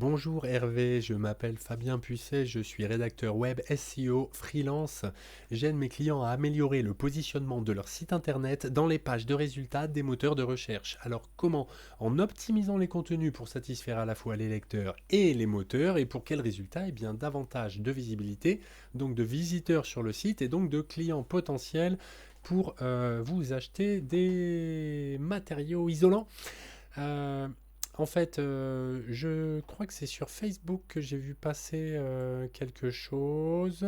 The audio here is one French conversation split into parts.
Bonjour Hervé, je m'appelle Fabien Pucet, je suis rédacteur web SEO freelance. J'aide mes clients à améliorer le positionnement de leur site internet dans les pages de résultats des moteurs de recherche. Alors comment? En optimisant les contenus pour satisfaire à la fois les lecteurs et les moteurs, et pour quels résultats? Eh bien davantage de visibilité, donc de visiteurs sur le site et donc de clients potentiels pour vous acheter des matériaux isolants. Euh, je crois que c'est sur Facebook que j'ai vu passer quelque chose.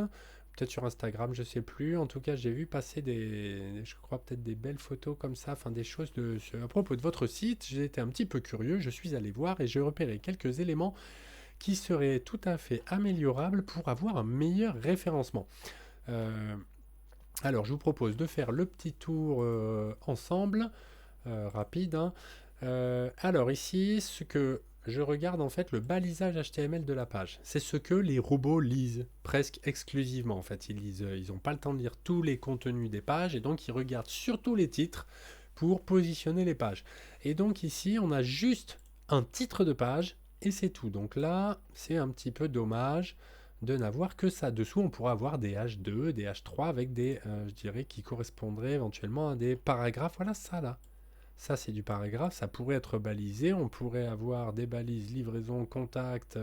Peut-être sur Instagram, je sais plus. En tout cas, j'ai vu passer je crois peut-être des belles photos comme ça, enfin des choses à propos de votre site. J'ai été un petit peu curieux, je suis allé voir et j'ai repéré quelques éléments qui seraient tout à fait améliorables pour avoir un meilleur référencement. Euh, alors, je vous propose de faire le petit tour ensemble, rapide, hein. Alors ici, ce que je regarde en fait le balisage HTML de la page. C'est ce que les robots lisent presque exclusivement. En fait, ils n'ont pas le temps de lire tous les contenus des pages et donc ils regardent surtout les titres pour positionner les pages. Et donc ici, on a juste un titre de page et c'est tout. Donc là, c'est un petit peu dommage de n'avoir que ça. Dessous, on pourra avoir des H2, des H3 avec je dirais, qui correspondraient éventuellement à des paragraphes. Voilà ça là. Ça, c'est du paragraphe, ça pourrait être balisé. On pourrait avoir des balises livraison, contact.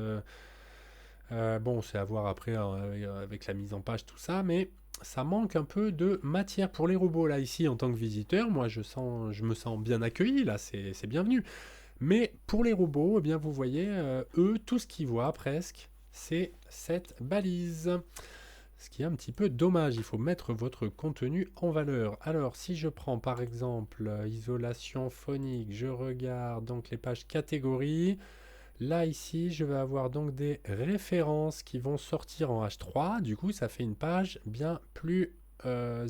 Bon, c'est à voir après avec la mise en page, tout ça, mais ça manque un peu de matière pour les robots. Là, ici, en tant que visiteur, moi, je me sens bien accueilli, là, c'est bienvenu. Mais pour les robots, eh bien, vous voyez, eux, tout ce qu'ils voient presque, c'est cette balise. Ce qui est un petit peu dommage, il faut mettre votre contenu en valeur. Alors, si je prends par exemple isolation phonique, je regarde donc les pages catégories. Là, ici, je vais avoir donc des références qui vont sortir en H3. Du coup, ça fait une page bien plus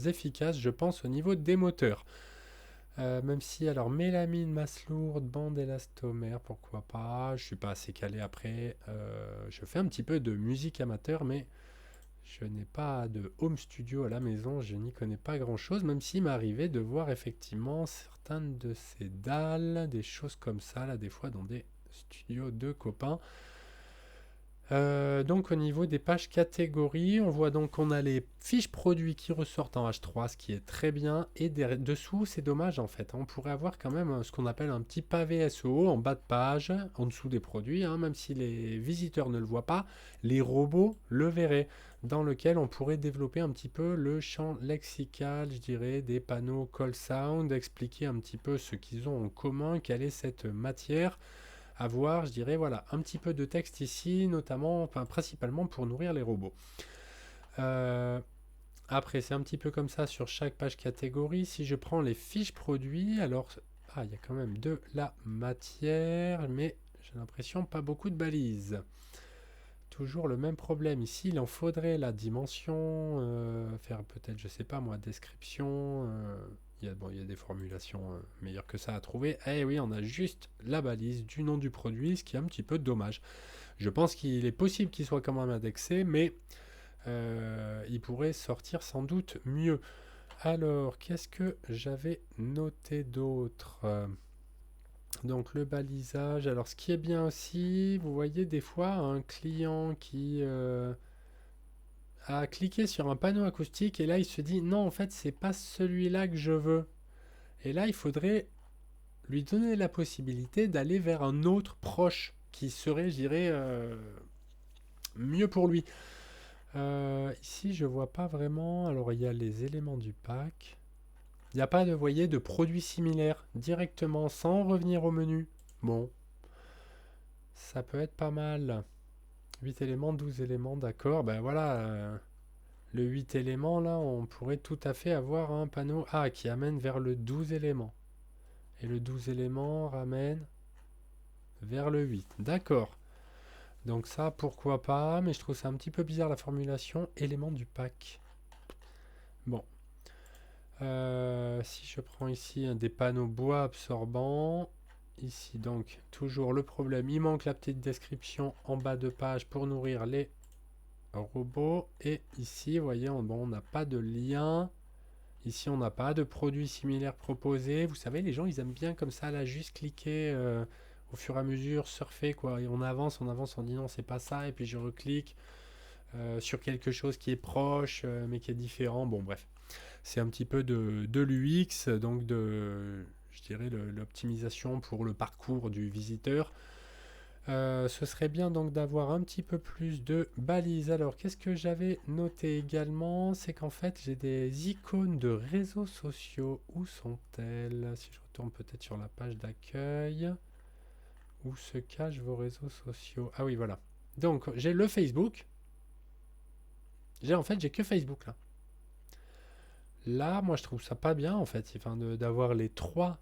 efficace, je pense, au niveau des moteurs. Même si, alors, mélamine, masse lourde, bande élastomère, pourquoi pas. Je suis pas assez calé après. Je fais un petit peu de musique amateur, mais je n'ai pas de home studio à la maison, je n'y connais pas grand-chose, même s'il m'arrivait de voir effectivement certaines de ces dalles, des choses comme ça, là, des fois dans des studios de copains. Donc au niveau des pages catégories, on voit donc qu'on a les fiches produits qui ressortent en H3, ce qui est très bien, et dessous, c'est dommage en fait. On pourrait avoir quand même ce qu'on appelle un petit pavé SEO en bas de page, en dessous des produits, hein, même si les visiteurs ne le voient pas, les robots le verraient, dans lequel on pourrait développer un petit peu le champ lexical, je dirais, des panneaux call sound, expliquer un petit peu ce qu'ils ont en commun, quelle est cette matière avoir, je dirais, voilà, un petit peu de texte ici, notamment, enfin, principalement pour nourrir les robots. Euh, Après, c'est un petit peu comme ça sur chaque page catégorie. Si je prends les fiches produits, alors, il y a quand même de la matière, mais j'ai l'impression pas beaucoup de balises. Toujours le même problème. Ici, il en faudrait la dimension, faire peut-être, je sais pas moi, description. Il y a des formulations meilleures que ça à trouver. Eh oui, on a juste la balise du nom du produit, ce qui est un petit peu dommage. Je pense qu'il est possible qu'il soit quand même indexé, mais il pourrait sortir sans doute mieux. Alors, qu'est-ce que j'avais noté d'autre? Donc le balisage. Alors ce qui est bien aussi, vous voyez des fois un client qui a cliqué sur un panneau acoustique et là il se dit non en fait c'est pas celui-là que je veux. Et là il faudrait lui donner la possibilité d'aller vers un autre proche qui serait, je dirais, mieux pour lui. Ici je vois pas vraiment. Alors il y a les éléments du pack. Il n'y a pas de, voyez, de produits similaires directement sans revenir au menu. Bon, ça peut être pas mal. 8 éléments, 12 éléments, d'accord. Ben voilà, le 8 éléments, là, on pourrait tout à fait avoir un panneau A qui amène vers le 12 éléments. Et le 12 éléments ramène vers le 8. D'accord. Donc ça, pourquoi pas, mais je trouve ça un petit peu bizarre la formulation élément du pack. Bon. Si je prends ici des panneaux bois absorbants, ici donc toujours le problème, il manque la petite description en bas de page pour nourrir les robot. Et ici, vous voyez, on n'a pas de lien. Ici, on n'a pas de produit similaire proposé. Vous savez, les gens, ils aiment bien comme ça, là, juste cliquer au fur et à mesure surfer, quoi. Et on avance, on dit non, c'est pas ça, et puis je reclique sur quelque chose qui est proche, mais qui est différent. Bon, bref. C'est un petit peu de l'UX, donc je dirais, l'optimisation pour le parcours du visiteur. Ce serait bien donc d'avoir un petit peu plus de balises. Alors, qu'est-ce que j'avais noté également? C'est qu'en fait, j'ai des icônes de réseaux sociaux. Où sont-elles? Si je retourne peut-être sur la page d'accueil. Où se cachent vos réseaux sociaux? Ah oui, voilà. Donc, j'ai le Facebook. J'ai que Facebook là. Là, moi, je trouve ça pas bien en fait. Enfin, d'avoir les trois.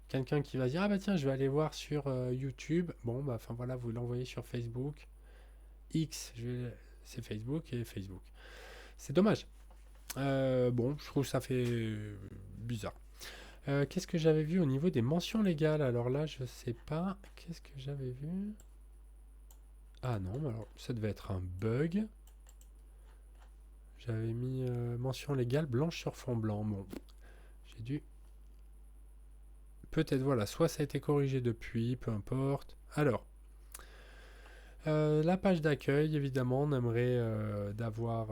Quelqu'un qui va dire, ah bah tiens, je vais aller voir sur YouTube. Bon, bah, enfin voilà, vous l'envoyez sur Facebook. X, c'est Facebook et Facebook. C'est dommage. Bon, je trouve ça fait bizarre. Qu'est-ce que j'avais vu au niveau des mentions légales? Alors là, je sais pas. Qu'est-ce que j'avais vu? Ah non, mais alors ça devait être un bug. J'avais mis mention légale blanche sur fond blanc. Bon, j'ai dû. Peut-être, voilà, soit ça a été corrigé depuis, peu importe. Alors, la page d'accueil, évidemment, on aimerait d'avoir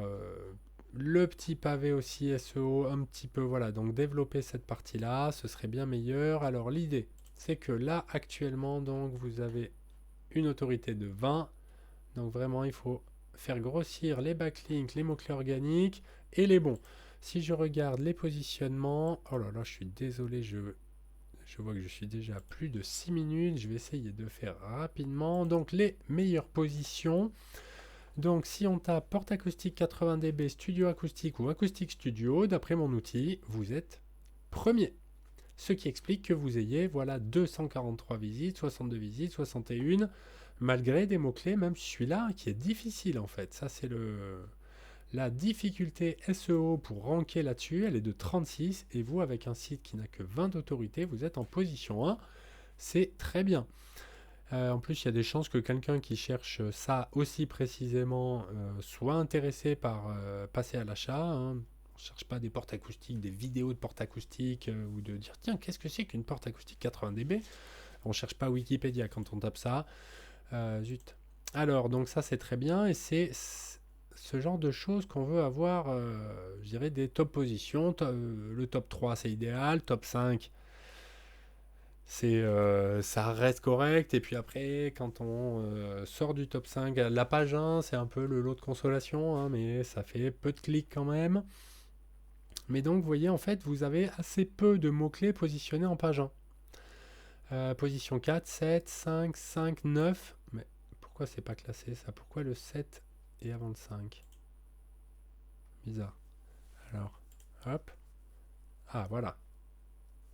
le petit pavé aussi SEO, un petit peu, voilà, donc développer cette partie-là, ce serait bien meilleur. Alors, l'idée, c'est que là, actuellement, donc, vous avez une autorité de 20. Donc, vraiment, il faut faire grossir les backlinks, les mots-clés organiques et les bons. Si je regarde les positionnements, oh là là, je suis désolé, je vois que je suis déjà à plus de 6 minutes. Je vais essayer de faire rapidement. Donc, les meilleures positions. Donc, si on tape porte acoustique 80 dB, studio acoustique ou acoustique studio, d'après mon outil, vous êtes premier. Ce qui explique que vous ayez, voilà, 243 visites, 62 visites, 61, malgré des mots-clés, même celui-là, qui est difficile en fait. Ça, c'est la difficulté SEO pour ranker là-dessus, elle est de 36, et vous, avec un site qui n'a que 20 d'autorité, vous êtes en position 1. C'est très bien. En plus, il y a des chances que quelqu'un qui cherche ça aussi précisément soit intéressé par passer à l'achat. On ne cherche pas des portes acoustiques, des vidéos de portes acoustiques, ou de dire tiens, qu'est-ce que c'est qu'une porte acoustique 80 dB? On ne cherche pas Wikipédia quand on tape ça. Zut. Alors, donc ça, c'est très bien, et c'est ce genre de choses qu'on veut avoir, je dirais, des top positions. Le top 3, c'est idéal. Top 5, ça reste correct. Et puis après, quand on sort du top 5, la page 1, c'est un peu le lot de consolation, hein, mais ça fait peu de clics quand même. Mais donc, vous voyez, en fait, vous avez assez peu de mots-clés positionnés en page 1. Position 4, 7, 5, 5, 9. Mais pourquoi c'est pas classé ça? Pourquoi le 7 est avant le 5? Bizarre. Alors, hop. Ah, voilà.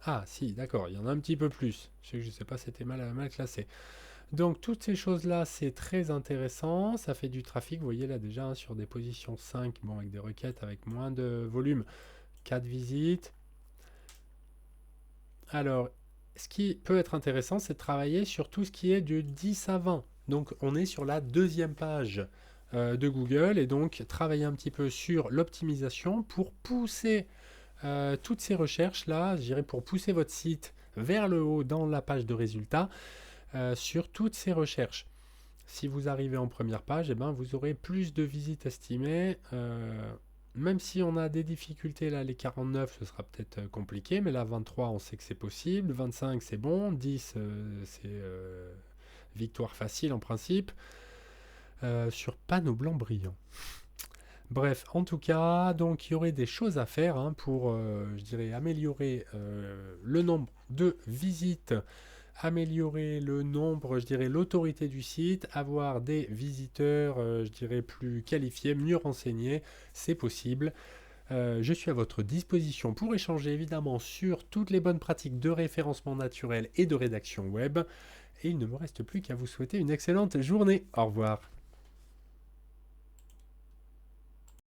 Ah, si, d'accord, il y en a un petit peu plus. Je sais pas, c'était mal classé. Donc, toutes ces choses-là, c'est très intéressant. Ça fait du trafic, vous voyez là déjà, hein, sur des positions 5, bon, avec des requêtes avec moins de volume. 4 visites. Alors, ce qui peut être intéressant, c'est de travailler sur tout ce qui est de 10 à 20. Donc, on est sur la deuxième page de Google, et donc travailler un petit peu sur l'optimisation pour pousser toutes ces recherches-là, je dirais pour pousser votre site vers le haut dans la page de résultats sur toutes ces recherches. Si vous arrivez en première page, eh ben, vous aurez plus de visites estimées. Même si on a des difficultés, là, les 49, ce sera peut-être compliqué, mais là, 23, on sait que c'est possible. 25, c'est bon. 10, c'est victoire facile en principe. Sur panneau blanc brillant. Bref, en tout cas, donc il y aurait des choses à faire hein, pour, je dirais, améliorer le nombre de visites, améliorer le nombre, je dirais, l'autorité du site, avoir des visiteurs, je dirais, plus qualifiés, mieux renseignés, c'est possible. Je suis à votre disposition pour échanger évidemment sur toutes les bonnes pratiques de référencement naturel et de rédaction web. Et il ne me reste plus qu'à vous souhaiter une excellente journée. Au revoir.